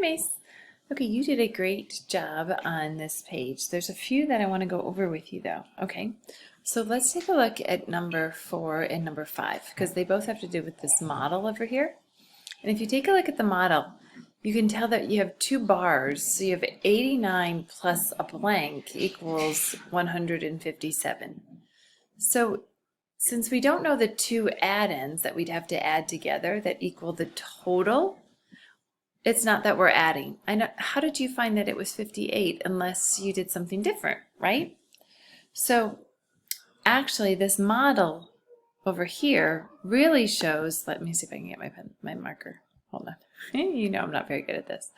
Mace. Okay, you did a great job on this page. There's a few that I want to go over with you though. Okay, so let's take a look at number 4 and number 5 because they both have to do with this model over here. And if you take a look at the model, you can tell that you have two bars. So you have 89 plus a blank equals 157. So since we don't know the two add-ins that we'd have to add together that equal the total, it's not that we're adding. I know. How did you find that it was 58 unless you did something different, right? So actually this model over here really shows, let me see if I can get my marker. Hold on. You know I'm not very good at this.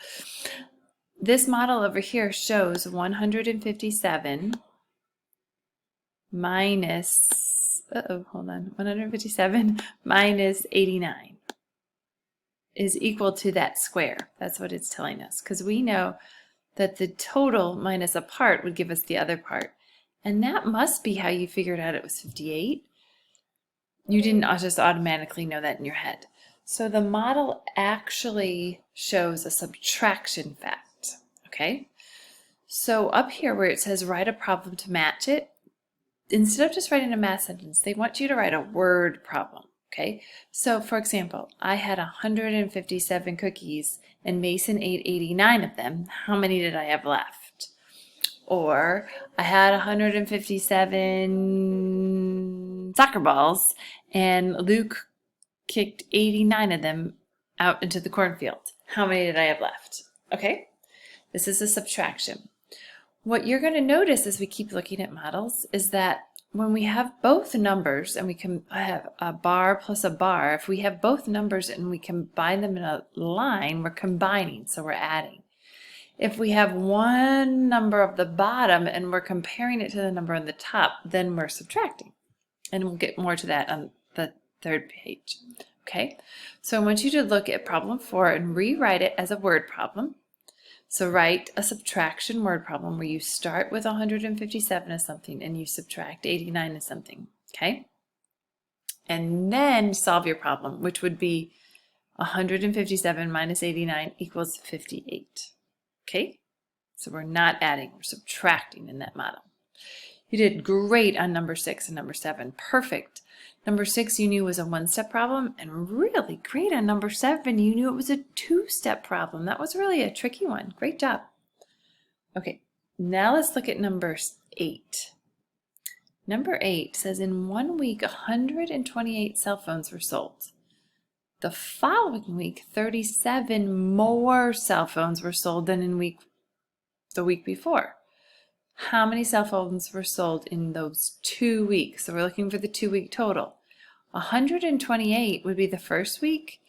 This model over here shows 157 minus, hold on, 157 minus 89 is equal to that square. That's what it's telling us, because we know that the total minus a part would give us the other part. And that must be how you figured out it was 58. You didn't just automatically know that in your head. So the model actually shows a subtraction fact, okay? So up here where it says write a problem to match it, instead of just writing a math sentence, they want you to write a word problem. Okay, so for example, I had 157 cookies and Mason ate 89 of them. How many did I have left? Or I had 157 soccer balls and Luke kicked 89 of them out into the cornfield. How many did I have left? Okay, this is a subtraction. What you're going to notice as we keep looking at models is that when we have both numbers and we can have a bar plus a bar, if we have both numbers and we combine them in a line, we're combining, so we're adding. If we have one number of the bottom and we're comparing it to the number on the top, then we're subtracting. And we'll get more to that on the third page. Okay, so I want you to look at problem 4 and rewrite it as a word problem. So write a subtraction word problem where you start with 157 as something and you subtract 89 as something, okay? And then solve your problem, which would be 157 minus 89 equals 58, okay? So we're not adding, we're subtracting in that model. You did great on number 6 and number 7, perfect. Number 6 you knew was a one-step problem, and really great on number 7. You knew it was a two-step problem. That was really a tricky one. Great job. Okay, now let's look at number 8. Number 8 says in 1 week 128 cell phones were sold. The following week 37 more cell phones were sold than in the week before. How many cell phones were sold in those 2 weeks? So we're looking for the 2-week total. 128 would be the first week,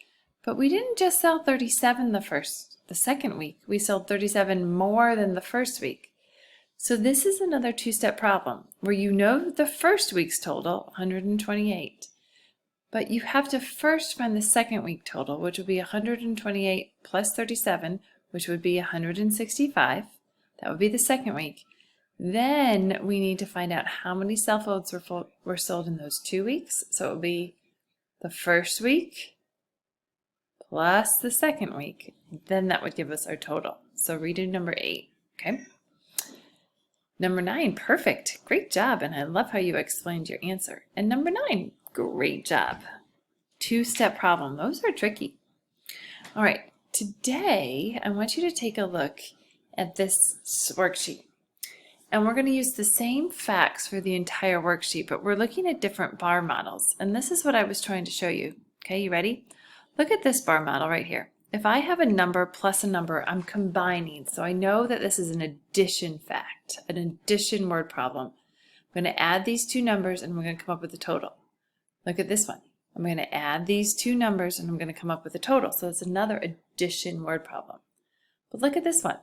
but we didn't just sell 37 the second week. We sold 37 more than the first week. So this is another two-step problem where you know the first week's total, 128, but you have to first find the second week total, which would be 128 plus 37, which would be 165. That would be the second week. Then we need to find out how many cell phones were sold in those 2 weeks. So it would be the first week plus the second week. Then that would give us our total. So redo number 8, okay? Number 9, perfect. Great job. And I love how you explained your answer. And number 9, great job. Two-step problem. Those are tricky. All right, today I want you to take a look at this worksheet. And we're going to use the same facts for the entire worksheet, but we're looking at different bar models. And this is what I was trying to show you. Okay, you ready? Look at this bar model right here. If I have a number plus a number, I'm combining. So I know that this is an addition fact, an addition word problem. I'm going to add these two numbers and we're going to come up with a total. Look at this one. I'm going to add these two numbers and I'm going to come up with a total. So it's another addition word problem. But look at this one.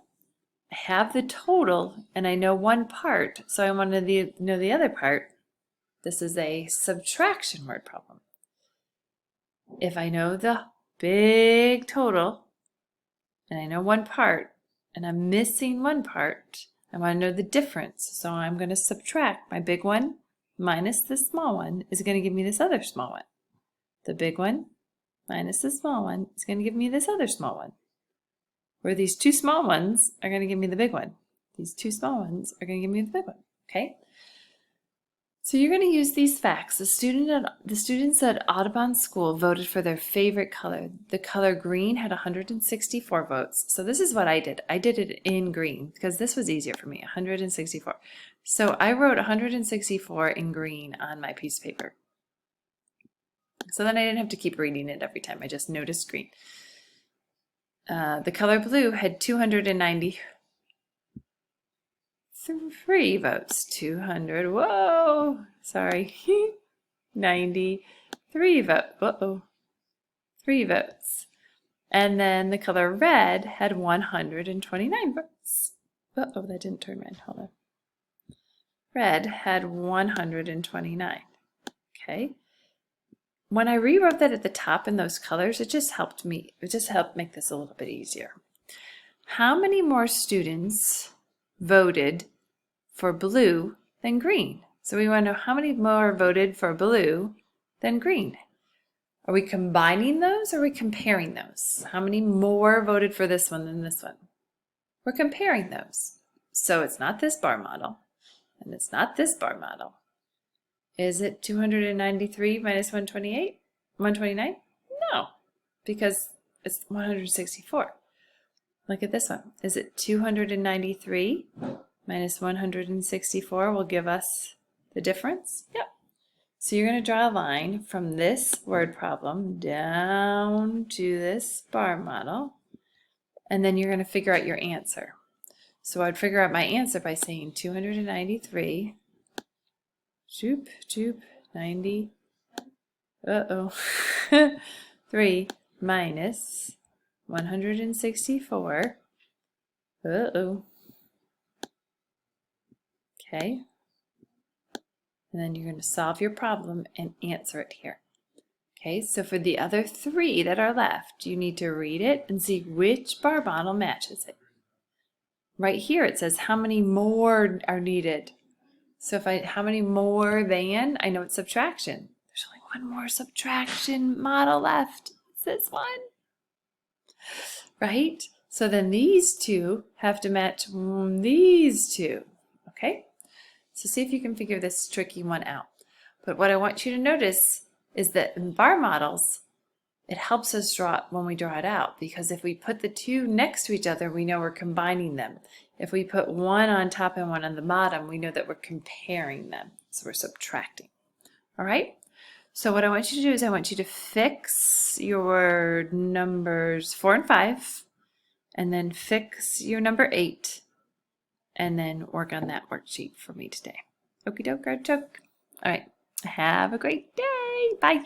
I have the total and I know one part, so I want to know the other part. This is a subtraction word problem. If I know the big total and I know one part and I'm missing one part, I want to know the difference. So I'm going to subtract my big one minus the small one is going to give me this other small one. The big one minus the small one is going to give me this other small one. where these two small ones are going to give me the big one. These two small ones are going to give me the big one, okay? So you're going to use these facts. The students at Audubon School voted for their favorite color. The color green had 164 votes. So this is what I did. I did it in green because this was easier for me, 164. So I wrote 164 in green on my piece of paper. So then I didn't have to keep reading it every time. I just noticed green. The color blue had 293 votes. 200, whoa, sorry, 93 votes. Whoa, 3 votes. And then the color red had 129 votes. Uh-oh, that didn't turn red. Hold on. Red had 129. Okay. When I rewrote that at the top in those colors, it just helped make this a little bit easier. How many more students voted for blue than green? So we want to know how many more voted for blue than green. Are we combining those or are we comparing those? How many more voted for this one than this one? We're comparing those. So it's not this bar model and it's not this bar model. Is it 293 minus 128? 129? No, because it's 164. Look at this one. Is it 293 minus 164 will give us the difference? Yep. So you're going to draw a line from this word problem down to this bar model, and then you're going to figure out your answer. So I'd figure out my answer by saying 293, 90, 3 minus 164, okay, and then you're going to solve your problem and answer it here. Okay, so for the other 3 that are left, you need to read it and see which bar model matches it. Right here it says how many more are needed. So how many more than, I know it's subtraction. There's only one more subtraction model left. It's this one. Right? So then these 2 have to match these 2. Okay? So see if you can figure this tricky one out. But what I want you to notice is that in bar models, it helps us draw it when we draw it out, because if we put the 2 next to each other, we know we're combining them. If we put one on top and one on the bottom, we know that we're comparing them. So we're subtracting. All right? So what I want you to do is I want you to fix your numbers 4 and 5, and then fix your number 8, and then work on that worksheet for me today. Okie doke, artichoke. All right. Have a great day. Bye.